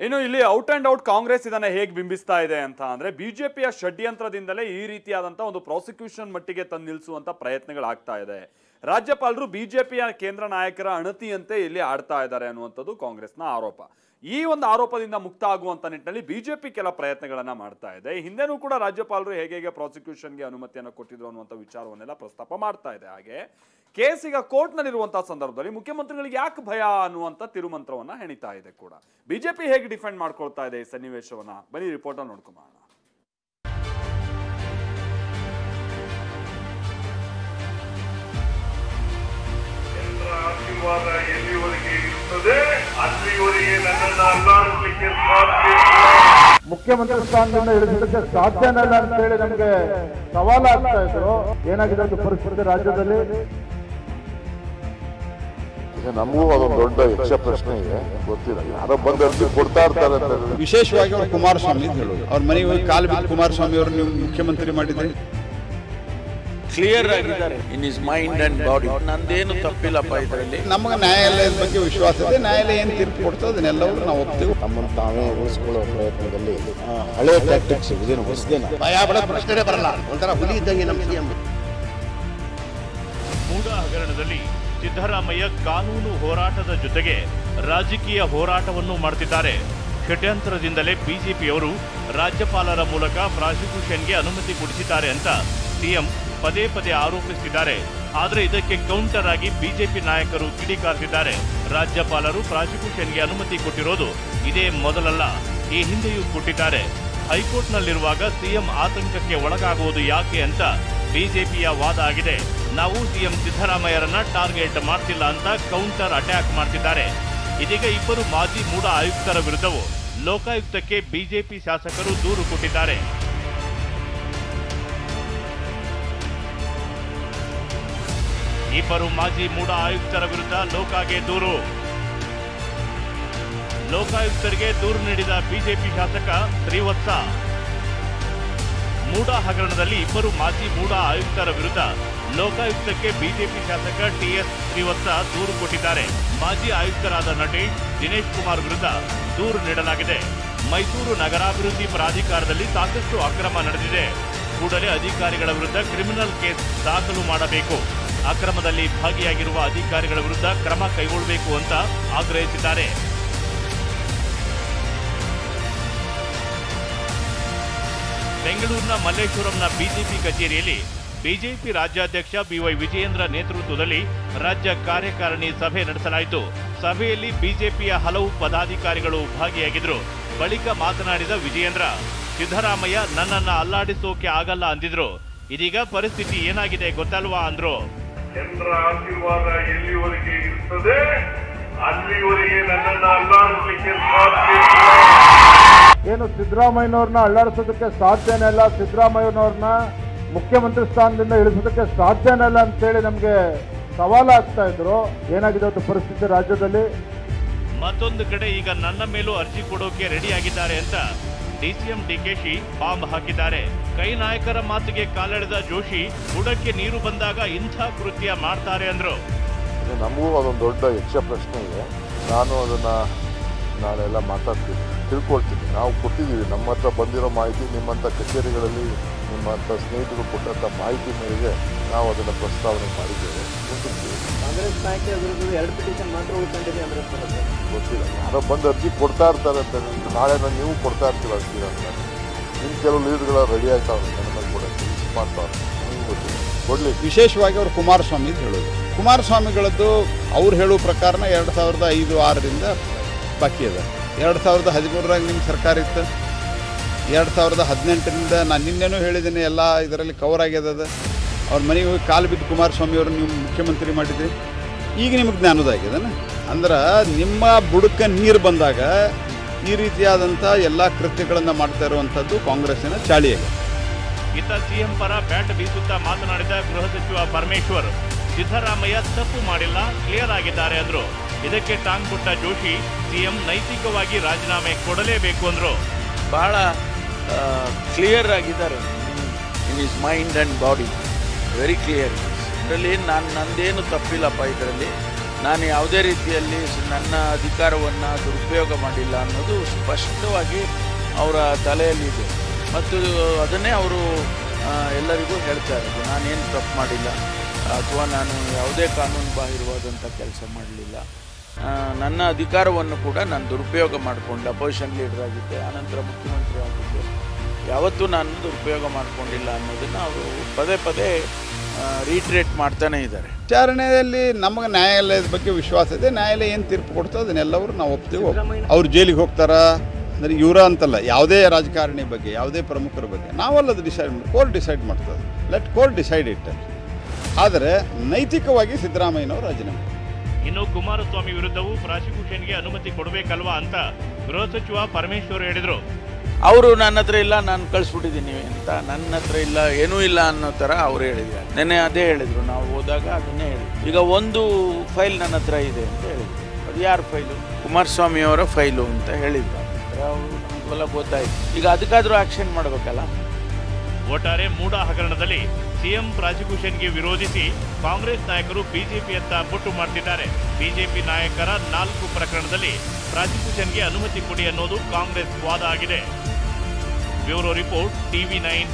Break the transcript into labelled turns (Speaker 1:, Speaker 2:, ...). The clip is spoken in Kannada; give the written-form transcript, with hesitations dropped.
Speaker 1: ಇನ್ನು ಇಲ್ಲಿ ಔಟ್ ಅಂಡ್ ಔಟ್ ಕಾಂಗ್ರೆಸ್ ಇದನ್ನ ಹೇಗೆ ಬಿಂಬಿಸ್ತಾ ಇದೆ ಅಂತ ಅಂದ್ರೆ ಬಿಜೆಪಿಯ ಷಡ್ಯಂತ್ರದಿಂದಲೇ ಈ ರೀತಿಯಾದಂತ ಒಂದು ಪ್ರಾಸಿಕ್ಯೂಷನ್ ಮಟ್ಟಿಗೆ ತಂದು ನಿಲ್ಲಿಸುವಂತ ಪ್ರಯತ್ನಗಳಾಗ್ತಾ ಇದೆ. ರಾಜ್ಯಪಾಲರು ಬಿಜೆಪಿಯ ಕೇಂದ್ರ ನಾಯಕರ ಅಣತಿಯಂತೆ ಇಲ್ಲಿ ಆಡ್ತಾ ಇದ್ದಾರೆ ಅನ್ನುವಂಥದ್ದು ಕಾಂಗ್ರೆಸ್ನ ಆರೋಪ. ಈ ಒಂದು ಆರೋಪದಿಂದ ಮುಕ್ತ ಆಗುವಂತ ನಿಟ್ಟಿನಲ್ಲಿ ಬಿಜೆಪಿ ಕೆಲ ಪ್ರಯತ್ನಗಳನ್ನ ಮಾಡ್ತಾ ಇದೆ. ಹಿಂದೆನೂ ಕೂಡ ರಾಜ್ಯಪಾಲರು ಹೇಗೆ ಪ್ರಾಸಿಕ್ಯೂಷನ್ಗೆ ಅನುಮತಿಯನ್ನು ಕೊಟ್ಟಿದ್ರು ಅನ್ನುವಂಥ ವಿಚಾರವನ್ನೆಲ್ಲ ಪ್ರಸ್ತಾಪ ಮಾಡ್ತಾ ಇದೆ. ಹಾಗೆ ಕೇಸ್ ಈಗ ಕೋರ್ಟ್ನಲ್ಲಿರುವಂತಹ ಸಂದರ್ಭದಲ್ಲಿ ಮುಖ್ಯಮಂತ್ರಿಗಳಿಗೆ ಯಾಕೆ ಭಯ ಅನ್ನುವಂಥ ತಿರುಮಂತ್ರವನ್ನ ಹೆಣಿತಾ ಇದೆ ಕೂಡ. ಬಿಜೆಪಿ ಹೇಗೆ ಡಿಫೆಂಡ್ ಮಾಡ್ಕೊಳ್ತಾ ಇದೆ ಈ ಸನ್ನಿವೇಶವನ್ನ ಬನ್ನಿ ರಿಪೋರ್ಟ್ ನೋಡ್ಕೊಂಬೋಣ.
Speaker 2: ಆಶೀರ್ವಾದ ಎಲ್ಲಿವರೆಗೆ ಇರುತ್ತದೆ ಅಲ್ಲಿವರೆಗೆ ನನ್ನನ್ನು ಅಲ್ಲಾಡಿಸಲಿಕ್ಕೆ ಸಾಧ್ಯ.
Speaker 3: ಮುಖ್ಯಮಂತ್ರಿ ಸ್ಥಾನದಿಂದ ಇಳಿಸಲಿಕ್ಕೆ ಸಾಧ್ಯನಲ್ಲ ಅಂತ ಹೇಳಿ ನಮಗೆ ಸವಾಲಾಗ್ತಾ ಇದ್ರು. ಏನಾಗಿದೆ ಅಂತ ಪರಿಸ್ಥಿತಿ ರಾಜ್ಯದಲ್ಲಿ?
Speaker 4: ನಮಗೂ ಅದೊಂದು ದೊಡ್ಡ ಯಕ್ಷ ಪ್ರಶ್ನೆ ಇದೆ, ಗೊತ್ತಿಲ್ಲ. ಯಾರೋ ಬಂದು ಅರ್ಜಿ ಕೊಡ್ತಾ ಇರ್ತಾರೆ ಅಂತ.
Speaker 5: ವಿಶೇಷವಾಗಿ ಅವರು ಕುಮಾರಸ್ವಾಮಿ ಅಂತ ಹೇಳೋದು, ಅವ್ರ ಮನೆಗೆ ಹೋಗಿ ಕಾಲು ಬಿದ್ದು ಕುಮಾರಸ್ವಾಮಿ ಅವರು ನೀವು ಮುಖ್ಯಮಂತ್ರಿ ಮಾಡಿದ್ರಿ.
Speaker 6: ಕ್ಲಿಯರ್ ಆಗಿದ್ದಾರೆ in his mind and body. ನಂದೇನು ತಪ್ಪಿಲ್ಲಪ್ಪ ಇದರಲ್ಲಿ.
Speaker 5: ನಮಗೆ ನ್ಯಾಯಾಲಯದ ಬಗ್ಗೆ ವಿಶ್ವಾಸ ಇದೆ. ನ್ಯಾಯಾಲಯ ಏನು ತೀರ್ಪು ಕೊಡ್ತದೆ ಅದನ್ನೆಲ್ಲವೂ ನಾವು ಒಪ್ತೇವೆ.
Speaker 7: ತಮ್ಮನ್ನು ತಾವೇ ಉಳಿಸ್ಕೊಳ್ಳೋ ಪ್ರಯತ್ನದಲ್ಲಿ ಹಳೆ ಟ್ಯಾಕ್ಟಿಕ್ಸ್ ಇದೇನು ಹೊಸದೇನ ಭಯ ಪಡೋ ಪ್ರಶ್ನೆ ಬರಲ್ಲ. ಒಂಥರ ಹುಲಿ ಇದ್ದಂಗೆ ನಮ್ಮ ಸಿಎಂ.
Speaker 8: ಮೂಡ ಹಗರಣದಲ್ಲಿ ಸಿದ್ದರಾಮಯ್ಯ ಕಾನೂನು ಹೋರಾಟದ ಜೊತೆಗೆ ರಾಜಕೀಯ ಹೋರಾಟವನ್ನು ಮಾಡುತ್ತಿದ್ದಾರೆ. ಷಡ್ಯಂತ್ರದಿಂದಲೇ ಬಿಜೆಪಿಯವರು ರಾಜ್ಯಪಾಲರ ಮೂಲಕ ಪ್ರಾಸಿಕ್ಯೂಷನ್ಗೆ ಅನುಮತಿ ಕೊಡಿಸಿದ್ದಾರೆ ಅಂತ ಸಿಎಂ ಪದೇ ಪದೇ ಆರೋಪಿಸುತ್ತಿದ್ದಾರೆ. ಆದರೆ ಇದಕ್ಕೆ ಕೌಂಟರ್ ಆಗಿ ಬಿಜೆಪಿ ನಾಯಕರು ಕಿಡಿಕಾರ್ತಿದ್ದಾರೆ. ರಾಜ್ಯಪಾಲರು ಪ್ರಾಸಿಕ್ಯೂಷನ್ಗೆ ಅನುಮತಿ ಕೊಟ್ಟಿರೋದು ಇದೇ ಮೊದಲಲ್ಲ, ಈ ಹಿಂದೆಯೂ ಕೊಟ್ಟಿದ್ದಾರೆ. ಹೈಕೋರ್ಟ್ನಲ್ಲಿರುವಾಗ ಸಿಎಂ ಆತಂಕಕ್ಕೆ ಒಳಗಾಗುವುದು ಯಾಕೆ ಅಂತ ಬಿಜೆಪಿಯ ವಾದ ಆಗಿದೆ. ನಾವು ಸಿಎಂ ಸಿದ್ದರಾಮಯ್ಯರನ್ನ ಟಾರ್ಗೆಟ್ ಮಾಡ್ತಿಲ್ಲ ಅಂತ ಕೌಂಟರ್ ಅಟ್ಯಾಕ್ ಮಾಡ್ತಿದ್ದಾರೆ. ಇದೀಗ ಇಬ್ಬರು ಮಾಜಿ ಮೂಡ ಆಯುಕ್ತರ ವಿರುದ್ಧವೂ ಲೋಕಾಯುಕ್ತಕ್ಕೆ ಬಿಜೆಪಿ ಶಾಸಕರು ದೂರು ಕೊಟ್ಟಿದ್ದಾರೆ. ಇಬ್ಬರು ಮಾಜಿ ಮೂಡ ಆಯುಕ್ತರ ವಿರುದ್ಧ ಲೋಕಾಗೆ ದೂರು. ಲೋಕಾಯುಕ್ತರಿಗೆ ದೂರು ನೀಡಿದ ಬಿಜೆಪಿ ಶಾಸಕ ಶ್ರೀವತ್ಸ. ಮೂಡ ಹಗರಣದಲ್ಲಿ ಇಬ್ಬರು ಮಾಜಿ ಮೂಡ ಆಯುಕ್ತರ ವಿರುದ್ಧ ಲೋಕಾಯುಕ್ತಕ್ಕೆ ಬಿಜೆಪಿ ಶಾಸಕ ಟಿಎಸ್ ಶ್ರೀವತ್ಸ ದೂರು ಕೊಟ್ಟಿದ್ದಾರೆ. ಮಾಜಿ ಆಯುಕ್ತರಾದ ನಟೇಶ್, ದಿನೇಶ್ ಕುಮಾರ್ ವಿರುದ್ಧ ದೂರು ನೀಡಲಾಗಿದೆ. ಮೈಸೂರು ನಗರಾಭಿವೃದ್ಧಿ ಪ್ರಾಧಿಕಾರದಲ್ಲಿ ಸಾಕಷ್ಟು ಅಕ್ರಮ ನಡೆದಿದೆ. ಕೂಡಲೇ ಅಧಿಕಾರಿಗಳ ವಿರುದ್ಧ ಕ್ರಿಮಿನಲ್ ಕೇಸ್ ದಾಖಲು ಮಾಡಬೇಕು. ಅಕ್ರಮದಲ್ಲಿ ಭಾಗಿಯಾಗಿರುವ ಅಧಿಕಾರಿಗಳ ವಿರುದ್ಧ ಕ್ರಮ ಕೈಗೊಳ್ಳಬೇಕು ಅಂತ ಆಗ್ರಹಿಸಿದ್ದಾರೆ. ಬೆಂಗಳೂರಿನ ಮಲ್ಲೇಶ್ವರಂನ ಬಿಜೆಪಿ ಕಚೇರಿಯಲ್ಲಿ ಬಿಜೆಪಿ ರಾಜ್ಯಾಧ್ಯಕ್ಷ ಬಿವೈ ವಿಜಯೇಂದ್ರ ನೇತೃತ್ವದಲ್ಲಿ ರಾಜ್ಯ ಕಾರ್ಯಕಾರಿಣಿ ಸಭೆ ನಡೆಸಲಾಯಿತು. ಸಭೆಯಲ್ಲಿ ಬಿಜೆಪಿಯ ಹಲವು ಪದಾಧಿಕಾರಿಗಳು ಭಾಗಿಯಾಗಿದ್ರು. ಬಳಿಕ ಮಾತನಾಡಿದ ವಿಜಯೇಂದ್ರ, ಸಿದ್ದರಾಮಯ್ಯ ನನ್ನನ್ನ ಅಲ್ಲಾಡಿಸೋಕೆ ಆಗಲ್ಲ ಅಂದಿದ್ರು. ಇದೀಗ ಪರಿಸ್ಥಿತಿ ಏನಾಗಿದೆ ಗೊತ್ತಲ್ವಾ ಅಂದ್ರು.
Speaker 2: ಜನರ ಆಶೀರ್ವಾದ ಎಲ್ಲಿವರೆಗೆ ಇರುತ್ತದೆ ಅಲ್ಲಿವರೆಗೆ ನನ್ನನ್ನು ಅಲ್ಲಾಡಿಸಲಿಕ್ಕೆ ಸಾಧ್ಯ.
Speaker 3: ಏನು ಸಿದ್ದರಾಮಯ್ಯನವ್ರನ್ನ ಅಲ್ಲಾಡಿಸೋದಕ್ಕೆ ಸಾಧ್ಯನೇ ಇಲ್ಲ, ಸಿದ್ದರಾಮಯ್ಯನವ್ರನ್ನ ಮುಖ್ಯಮಂತ್ರಿ ಸ್ಥಾನದಿಂದ ಇಳಿಸೋದಕ್ಕೆ ಸಾಧ್ಯನೇ ಇಲ್ಲ ಅಂತೇಳಿ ನಮಗೆ ಸವಾಲಾಗ್ತಾ ಇದ್ರು. ಏನಾಗಿದೆ ಅಂತ ಪರಿಸ್ಥಿತಿ ರಾಜ್ಯದಲ್ಲಿ?
Speaker 8: ಮತ್ತೊಂದು ಕಡೆ ಈಗ ನನ್ನ ಮೇಲೂ ಅರ್ಜಿ ಕೊಡೋಕೆ ರೆಡಿ ಆಗಿದ್ದಾರೆ ಅಂತ ಡಿಸಿಎಂ ಡಿಕೆಶಿ ಬಾಂಬ್ ಹಾಕಿದ್ದಾರೆ. ಕೈ ನಾಯಕರ ಮಾತಿಗೆ ಕಾಲೆಳೆದ ಜೋಶಿ, ಬುಡಕ್ಕೆ ನೀರು ಬಂದಾಗ ಇಂಥ ಕೃತ್ಯ ಮಾಡ್ತಾರೆ ಅಂದ್ರು.
Speaker 4: ನಮಗೂ ಅದೊಂದು ದೊಡ್ಡ ಯಕ್ಷ ಪ್ರಶ್ನೆ ಇದೆ. ನಾನು ಅದನ್ನ ನಾಳೆಲ್ಲ ಮಾತಾಡ್ತೀನಿ, ತಿಳ್ಕೊಳ್ತೀನಿ. ನಾವು ಕೊಟ್ಟಿದ್ದೀವಿ, ನಮ್ಮ ಹತ್ರ ಬಂದಿರೋ ಮಾಹಿತಿ, ನಿಮ್ಮಂಥ ಕಚೇರಿಗಳಲ್ಲಿ ನಿಮ್ಮಂಥ ಸ್ನೇಹಿತರು ಕೊಟ್ಟಂಥ ಮಾಹಿತಿ ಮೇರೆಗೆ ನಾವು ಅದನ್ನು ಪ್ರಸ್ತಾವನೆ ಮಾಡಿದ್ದೇವೆ.
Speaker 7: ಕಾಂಗ್ರೆಸ್ ನಾಯಕರ ವಿರುದ್ಧ 2 ಪಿಟಿಷನ್ ಮಾತ್ರ ಉಳ್ಕೊಂಡಿದೆ ಅಂದ್ರೆ
Speaker 4: ಗೊತ್ತಿಲ್ಲ. ಯಾರೋ ಬಂದು ಅರ್ಜಿ ಕೊಡ್ತಾ ಇರ್ತಾರೆ ಅಂತ. ನಾಳೆ ನೀವು ಕೊಡ್ತಾ ಇರ್ತೀರ ಅರ್ಜಿ ಅಂತ. ಇನ್ನು ಕೆಲವು ಲೀಡ್ಗಳ ರೆಡಿ ಆಯ್ತಾವ್ರೆ ನನ್ನ ಮೇಲೆ ಕೊಡೋಕ್ಕೆ ಮಾಡ್ತಾವ್ರೆ. ನಿಮ್ಗೆ ಗೊತ್ತಿಲ್ಲ, ಕೊಡಲಿ.
Speaker 5: ವಿಶೇಷವಾಗಿ ಅವರು ಕುಮಾರಸ್ವಾಮಿ ಅಂತ ಹೇಳೋದು, ಕುಮಾರಸ್ವಾಮಿಗಳದ್ದು ಅವ್ರು ಹೇಳೋ ಪ್ರಕಾರನ 2005-6ರಿಂದ ಬಾಕಿ ಅದ. 2013ರಾಗ ನಿಮ್ಮ ಸರ್ಕಾರ ಇತ್ತು. 2018ರಿಂದ ನಾನು ನಿನ್ನೆನೂ ಹೇಳಿದ್ದೀನಿ, ಎಲ್ಲ ಇದರಲ್ಲಿ ಕವರ್ ಆಗ್ಯದ. ಅವ್ರ ಮನೆಗೆ ಹೋಗಿ ಕಾಲು ಬಿದ್ದು ಕುಮಾರಸ್ವಾಮಿ ಅವರು ನೀವು ಮುಖ್ಯಮಂತ್ರಿ ಮಾಡಿದ್ರಿ. ಈಗ ನಿಮಗೆ ಜ್ಞಾನೋದಾಗ್ಯದನ ಅಂದ್ರೆ ನಿಮ್ಮ ಬುಡಕ್ಕೆ ನೀರು ಬಂದಾಗ ಈ ರೀತಿಯಾದಂಥ ಎಲ್ಲ ಕೃತ್ಯಗಳನ್ನು ಮಾಡ್ತಾ ಇರುವಂಥದ್ದು ಕಾಂಗ್ರೆಸ್ಸಿನ ಚಾಳಿಯಾಗಿದೆ.
Speaker 8: ಇತ್ತ ಸಿಎಂ ಪರ ಬ್ಯಾಟ್ ಬೀಸುತ್ತಾ ಮಾತನಾಡಿದ ಗೃಹ ಸಚಿವ ಪರಮೇಶ್ವರ್, ಸಿದ್ದರಾಮಯ್ಯ ತಪ್ಪು ಮಾಡಿಲ್ಲ, ಕ್ಲಿಯರ್ ಆಗಿದ್ದಾರೆ ಅಂದ್ರು. ಇದಕ್ಕೆ ಟಾಂಗ್ ಕೊಟ್ಟ ಜೋಶಿ, ಸಿಎಂ ನೈತಿಕವಾಗಿ ರಾಜೀನಾಮೆ ಕೊಡಲೇಬೇಕು ಅಂದ್ರು.
Speaker 6: ಬಹಳ ಕ್ಲಿಯರ್ ಆಗಿದ್ದಾರೆ in his mind and body. Very clear. ಇದರಲ್ಲಿ ನಂದೇನು ತಪ್ಪಿಲ್ಲಪ್ಪ ಇದರಲ್ಲಿ. ನಾನು ಯಾವುದೇ ರೀತಿಯಲ್ಲಿ ನನ್ನ ಅಧಿಕಾರವನ್ನು ದುರುಪಯೋಗ ಮಾಡಿಲ್ಲ ಅನ್ನೋದು ಸ್ಪಷ್ಟವಾಗಿ ಅವರ ತಲೆಯಲ್ಲಿದೆ ಮತ್ತು ಅದನ್ನೇ ಅವರು ಎಲ್ಲರಿಗೂ ಹೇಳ್ತಾ ಇರೋದು. ನಾನೇನು ತಪ್ಪು ಮಾಡಿಲ್ಲ ಅಥವಾ ನಾನು ಯಾವುದೇ ಕಾನೂನು ಬಾಹಿರವಾದಂಥ ಕೆಲಸ ಮಾಡಲಿಲ್ಲ. ನನ್ನ ಅಧಿಕಾರವನ್ನು ಕೂಡ ನಾನು ದುರುಪಯೋಗ ಮಾಡಿಕೊಂಡೆ. ಅಪೋಸಿಷನ್ ಲೀಡರ್ ಆಗಿದ್ದೆ, ಆನಂತರ ಮುಖ್ಯಮಂತ್ರಿ ಆಗಿದ್ದೆ. ಯಾವತ್ತೂ ನಾನು ದುರುಪಯೋಗ ಮಾಡಿಕೊಂಡಿಲ್ಲ ಅನ್ನೋದನ್ನು ಅವರು ಪದೇ ಪದೇ ರೀಟ್ರೇಟ್ ಮಾಡ್ತಾನೇ ಇದ್ದಾರೆ.
Speaker 5: ವಿಚಾರಣೆಯಲ್ಲಿ ನಮಗೆ ನ್ಯಾಯಾಲಯದ ಬಗ್ಗೆ ವಿಶ್ವಾಸ ಇದೆ. ನ್ಯಾಯಾಲಯ ಏನು ತೀರ್ಪು ಕೊಡ್ತೋ ಅದನ್ನೆಲ್ಲವರು ನಾವು ಒಪ್ತೀವಿ. ಅವ್ರು ಜೈಲಿಗೆ ಹೋಗ್ತಾರಾ ಅಂದರೆ ಇವರ ಅಂತಲ್ಲ, ಯಾವುದೇ ರಾಜಕಾರಣಿ ಬಗ್ಗೆ, ಯಾವುದೇ ಪ್ರಮುಖರ ಬಗ್ಗೆ ನಾವಲ್ಲ ಅದು ಡಿಸೈಡ್ ಮಾಡಿ, ಕೋರ್ಟ್ ಡಿಸೈಡ್ ಮಾಡ್ತದೆ. Let court decide it. ಆದರೆ ನೈತಿಕವಾಗಿ ಸಿದ್ದರಾಮಯ್ಯನವರು ರಾಜೀನಾಮೆ.
Speaker 8: ಇನ್ನು ಕುಮಾರಸ್ವಾಮಿ ವಿರುದ್ಧವೂ ಪ್ರಾಸಿಕ್ಯೂಷನ್ಗೆ ಅನುಮತಿ ಕೊಡಬೇಕಲ್ವಾ ಅಂತ ಗೃಹ ಸಚಿವ ಪರಮೇಶ್ವರ್ ಹೇಳಿದರು.
Speaker 6: ಅವರು ನನ್ನ ಹತ್ರ ಇಲ್ಲ, ನಾನು ಕಳಿಸ್ಬಿಟ್ಟಿದ್ದೀನಿ ಅಂತ, ನನ್ನ ಹತ್ರ ಇಲ್ಲ, ಏನೂ ಇಲ್ಲ ಅನ್ನೋ ಥರ ಅವ್ರು ಹೇಳಿದ್ದಾರೆ. ನೆನ್ನೆ ಅದೇ ಹೇಳಿದರು, ನಾವು ಹೋದಾಗ ಅದನ್ನೇ ಹೇಳಿದ್ರು. ಈಗ ಒಂದು ಫೈಲ್ ನನ್ನ ಹತ್ರ ಇದೆ ಅಂತ ಹೇಳಿದ್ರು. ಅದು ಯಾರ ಫೈಲು? ಕುಮಾರಸ್ವಾಮಿಯವರ ಫೈಲು ಅಂತ ಹೇಳಿದ್ರು. ಅವರು ನಮಗೆಲ್ಲ ಗೊತ್ತಾಯಿತು. ಈಗ ಅದಕ್ಕಾದರೂ ಆಕ್ಷನ್ ಮಾಡಬೇಕಲ್ಲ.
Speaker 8: ಒಟ್ಟಾರೆ ಮೂಡ ಹಗರಣದಲ್ಲಿ ಸಿಎಂ ಪ್ರಾಸಿಕ್ಯೂಷನ್ಗೆ ವಿರೋಧಿಸಿ ಕಾಂಗ್ರೆಸ್ ನಾಯಕರು ಬಿಜೆಪಿಯತ್ತ ಬೊಟ್ಟು ಮಾಡ್ತಿದ್ದಾರೆ. ಬಿಜೆಪಿ ನಾಯಕರ 4 ಪ್ರಕರಣದಲ್ಲಿ ಪ್ರಾಸಿಕ್ಯೂಷನ್ಗೆ ಅನುಮತಿ ಕೊಡಿ ಅನ್ನೋದು ಕಾಂಗ್ರೆಸ್ ವಾದ ಆಗಿದೆ. Bureau report, TV9